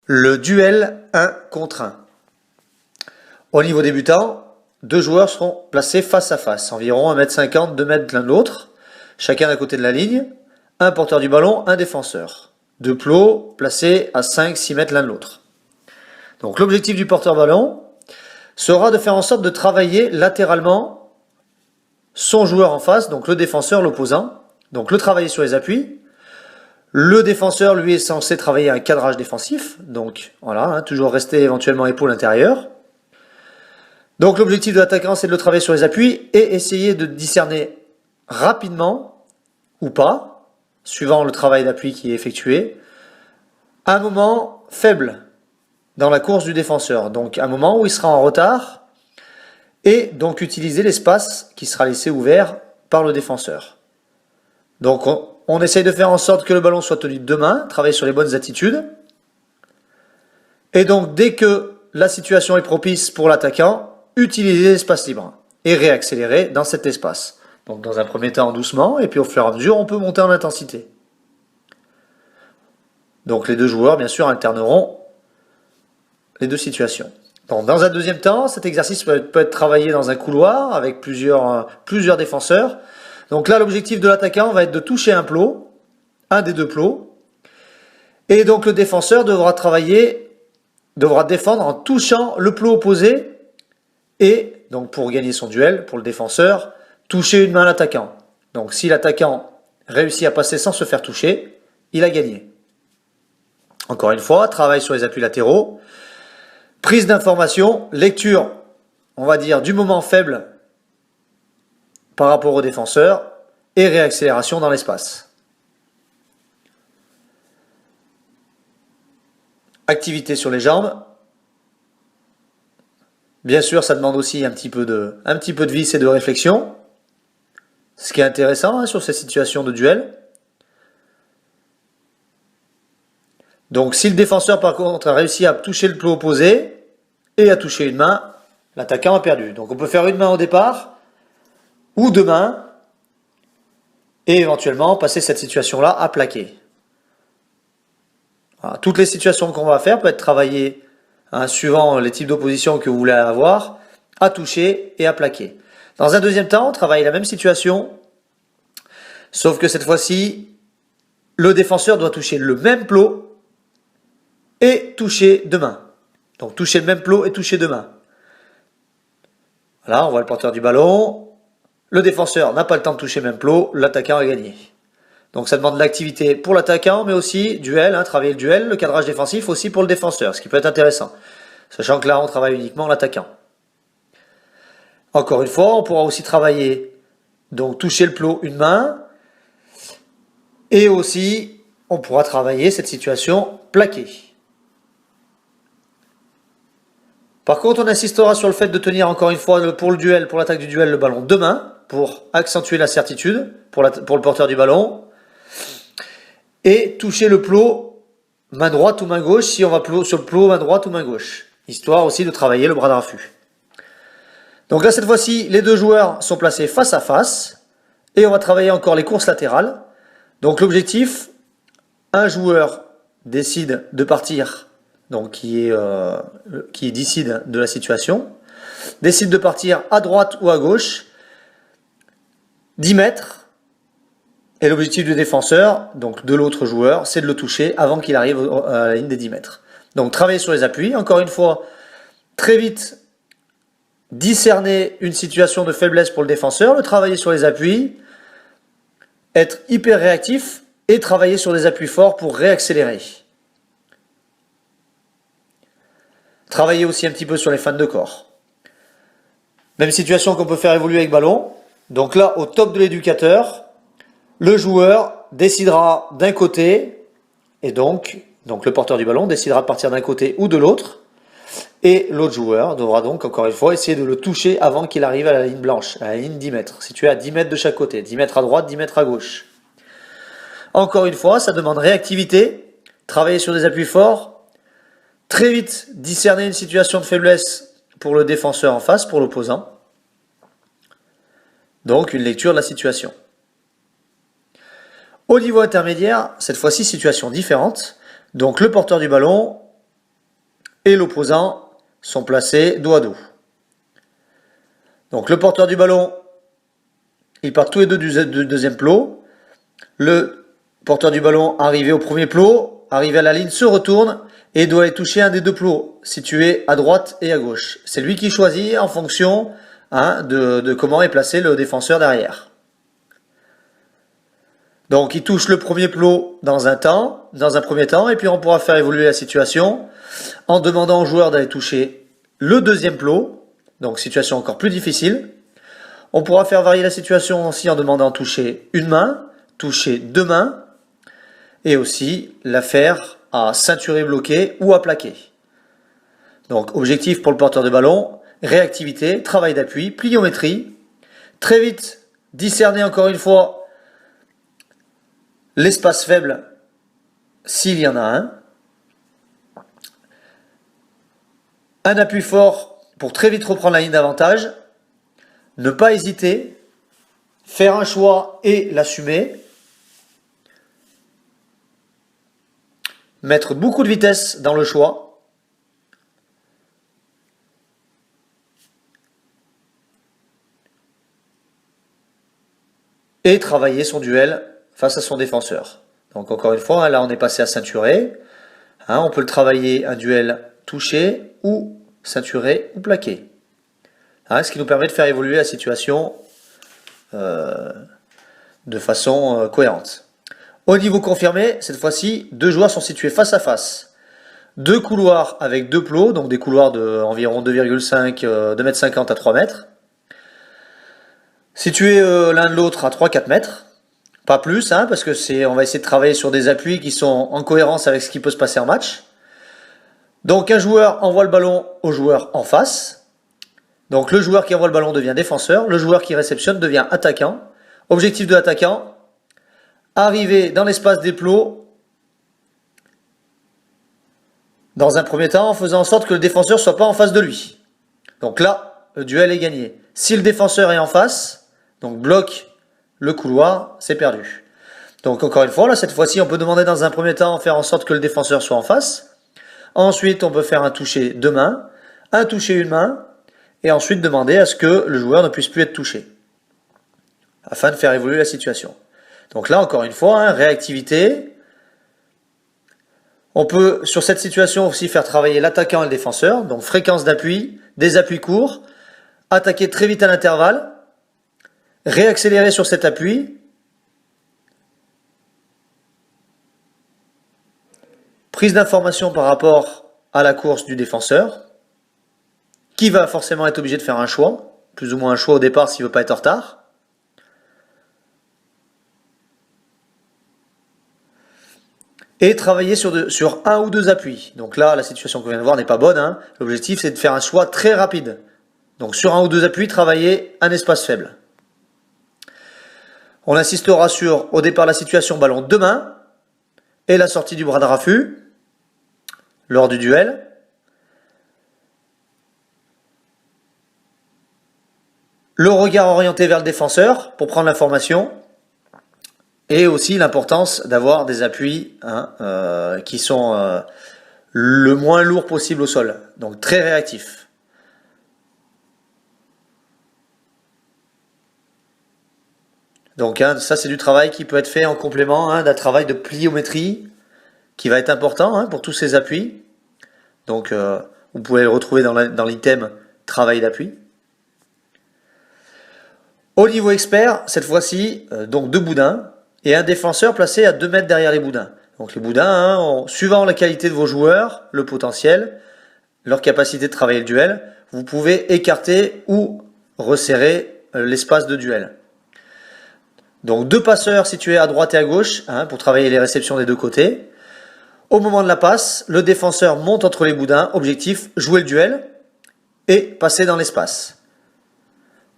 Le duel 1 contre 1. Au niveau débutant, deux joueurs seront placés face à face, environ 1,50 m, 2 mètres l'un de l'autre, chacun d'un côté de la ligne, un porteur du ballon, un défenseur. Deux plots placés à 5-6 mètres l'un de l'autre. Donc l'objectif du porteur ballon sera de faire en sorte de travailler latéralement son joueur en face, donc le défenseur, l'opposant, donc le travailler sur les appuis. Le défenseur, lui, est censé travailler un cadrage défensif, donc voilà, toujours rester éventuellement épaule intérieure. Donc l'objectif de l'attaquant, c'est de le travailler sur les appuis et essayer de discerner rapidement, ou pas, suivant le travail d'appui qui est effectué, un moment faible dans la course du défenseur, donc un moment où il sera en retard, et donc utiliser l'espace qui sera laissé ouvert par le défenseur. Donc on essaye de faire en sorte que le ballon soit tenu de deux mains, travailler sur les bonnes attitudes. Et donc dès que la situation est propice pour l'attaquant, utiliser l'espace libre et réaccélérer dans cet espace. Donc dans un premier temps doucement, et puis au fur et à mesure on peut monter en intensité. Donc les deux joueurs bien sûr alterneront les deux situations. Donc, dans un deuxième temps, cet exercice peut être travaillé dans un couloir avec plusieurs défenseurs. Donc là, l'objectif de l'attaquant va être de toucher un plot, un des deux plots, et donc le défenseur devra défendre en touchant le plot opposé, et donc pour gagner son duel, pour le défenseur, toucher une main à l'attaquant. Donc si l'attaquant réussit à passer sans se faire toucher, il a gagné. Encore une fois, travail sur les appuis latéraux, prise d'information, lecture, on va dire, du moment faible par rapport au défenseur et réaccélération dans l'espace. Activité sur les jambes. Bien sûr, ça demande aussi un petit peu de vis et de réflexion. Ce qui est intéressant sur ces situations de duel. Donc si le défenseur par contre a réussi à toucher le plot opposé et à toucher une main, l'attaquant a perdu. Donc on peut faire une main au départ ou deux mains et éventuellement passer cette situation-là à plaquer. Voilà. Toutes les situations qu'on va faire peuvent être travaillées suivant les types d'opposition que vous voulez avoir, à toucher et à plaquer. Dans un deuxième temps, on travaille la même situation, sauf que cette fois-ci, le défenseur doit toucher le même plot et toucher deux mains. Donc toucher le même plot et toucher deux mains. Voilà, on voit le porteur du ballon. Le défenseur n'a pas le temps de toucher le même plot, l'attaquant a gagné. Donc ça demande de l'activité pour l'attaquant, mais aussi duel, travailler le duel, le cadrage défensif aussi pour le défenseur, ce qui peut être intéressant. Sachant que là, on travaille uniquement l'attaquant. Encore une fois, on pourra aussi travailler, donc toucher le plot une main, et aussi, on pourra travailler cette situation plaquée. Par contre, on insistera sur le fait de tenir encore une fois pour le duel, pour l'attaque du duel, le ballon deux mains, pour accentuer la certitude, pour le porteur du ballon, et toucher le plot main droite ou main gauche, si on va sur le plot main droite ou main gauche, histoire aussi de travailler le bras de raffut. Donc là, cette fois-ci, les deux joueurs sont placés face à face, et on va travailler encore les courses latérales. Donc l'objectif, un joueur décide de partir, donc qui décide de la situation, décide de partir à droite ou à gauche, 10 mètres, et l'objectif du défenseur, donc de l'autre joueur, c'est de le toucher avant qu'il arrive à la ligne des 10 mètres. Donc travailler sur les appuis, encore une fois, très vite, discerner une situation de faiblesse pour le défenseur, le travailler sur les appuis, être hyper réactif et travailler sur des appuis forts pour réaccélérer. Travailler aussi un petit peu sur les feintes de corps. Même situation qu'on peut faire évoluer avec ballon. Donc là, au top de l'éducateur, le joueur décidera d'un côté, et donc le porteur du ballon décidera de partir d'un côté ou de l'autre, et l'autre joueur devra donc, encore une fois, essayer de le toucher avant qu'il arrive à la ligne blanche, à la ligne 10 mètres, située à 10 mètres de chaque côté, 10 mètres à droite, 10 mètres à gauche. Encore une fois, ça demande réactivité, travailler sur des appuis forts, très vite discerner une situation de faiblesse pour le défenseur en face, pour l'opposant. Donc une lecture de la situation. Au niveau intermédiaire, cette fois-ci situation différente. Donc le porteur du ballon et l'opposant sont placés dos à dos. Donc le porteur du ballon, ils partent tous les deux du deuxième plot. Le porteur du ballon arrivé au premier plot, arrivé à la ligne, se retourne et doit aller toucher un des deux plots situés à droite et à gauche. C'est lui qui choisit en fonction de comment est placé le défenseur derrière. Donc il touche le premier plot dans un premier temps, et puis on pourra faire évoluer la situation en demandant au joueur d'aller toucher le deuxième plot, donc situation encore plus difficile. On pourra faire varier la situation aussi en demandant de toucher une main, toucher deux mains, et aussi la faire à ceinturer bloqué ou à plaquer. Donc objectif pour le porteur de ballon, réactivité, travail d'appui, pliométrie, très vite discerner encore une fois l'espace faible s'il y en a un appui fort pour très vite reprendre la ligne d'avantage, ne pas hésiter, faire un choix et l'assumer, mettre beaucoup de vitesse dans le choix, et travailler son duel face à son défenseur. Donc encore une fois, là on est passé à ceinturer. On peut le travailler un duel touché ou ceinturé ou plaqué. Ce qui nous permet de faire évoluer la situation de façon cohérente. Au niveau confirmé, cette fois-ci, deux joueurs sont situés face à face. Deux couloirs avec deux plots, donc des couloirs d'environ 2,5, 2,50 m à 3 mètres. Situés l'un de l'autre à 3-4 mètres. Pas plus, parce que on va essayer de travailler sur des appuis qui sont en cohérence avec ce qui peut se passer en match. Donc un joueur envoie le ballon au joueur en face. Donc le joueur qui envoie le ballon devient défenseur, le joueur qui réceptionne devient attaquant. Objectif de l'attaquant, arriver dans l'espace des plots dans un premier temps en faisant en sorte que le défenseur ne soit pas en face de lui. Donc là, le duel est gagné. Si le défenseur est en face, donc bloque le couloir, c'est perdu. Donc encore une fois, là cette fois-ci, on peut demander dans un premier temps faire en sorte que le défenseur soit en face. Ensuite, on peut faire un toucher deux mains, un toucher une main, et ensuite demander à ce que le joueur ne puisse plus être touché, afin de faire évoluer la situation. Donc là, encore une fois, réactivité. On peut, sur cette situation aussi, faire travailler l'attaquant et le défenseur, donc fréquence d'appui, des appuis courts, attaquer très vite à l'intervalle, réaccélérer sur cet appui, prise d'information par rapport à la course du défenseur, qui va forcément être obligé de faire un choix, plus ou moins un choix au départ s'il ne veut pas être en retard. Et travailler sur un ou deux appuis. Donc là, la situation qu'on vient de voir n'est pas bonne. L'objectif, c'est de faire un choix très rapide. Donc sur un ou deux appuis, travailler un espace faible. On insistera sur, au départ, la situation ballon de main et la sortie du bras de raffut lors du duel. Le regard orienté vers le défenseur pour prendre l'information. Et aussi l'importance d'avoir des appuis qui sont le moins lourds possible au sol. Donc très réactifs. Donc ça c'est du travail qui peut être fait en complément d'un travail de pliométrie qui va être important pour tous ces appuis. Donc vous pouvez le retrouver dans l'item travail d'appui. Au niveau expert, cette fois-ci, donc deux boudins et un défenseur placé à 2 mètres derrière les boudins. Donc les boudins, suivant la qualité de vos joueurs, le potentiel, leur capacité de travailler le duel, vous pouvez écarter ou resserrer l'espace de duel. Donc deux passeurs situés à droite et à gauche pour travailler les réceptions des deux côtés. Au moment de la passe, le défenseur monte entre les boudins. Objectif, jouer le duel et passer dans l'espace.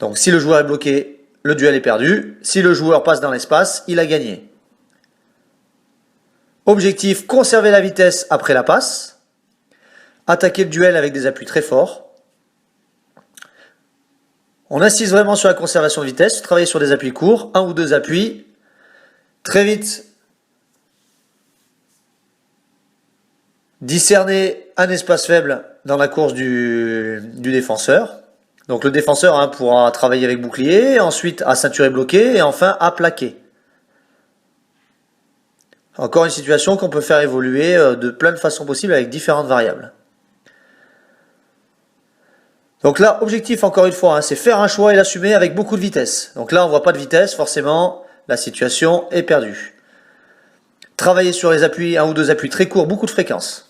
Donc si le joueur est bloqué, le duel est perdu. Si le joueur passe dans l'espace, il a gagné. Objectif, conserver la vitesse après la passe. Attaquer le duel avec des appuis très forts. On insiste vraiment sur la conservation de vitesse, travailler sur des appuis courts, un ou deux appuis. Très vite, Discerner un espace faible dans la course du défenseur. Donc le défenseur pourra travailler avec bouclier, ensuite à ceinturer bloqué et enfin à plaquer. Encore une situation qu'on peut faire évoluer de plein de façons possibles avec différentes variables. Donc là, objectif encore une fois, c'est faire un choix et l'assumer avec beaucoup de vitesse. Donc là, on voit pas de vitesse, forcément, la situation est perdue. Travailler sur les appuis, un ou deux appuis très courts, beaucoup de fréquences.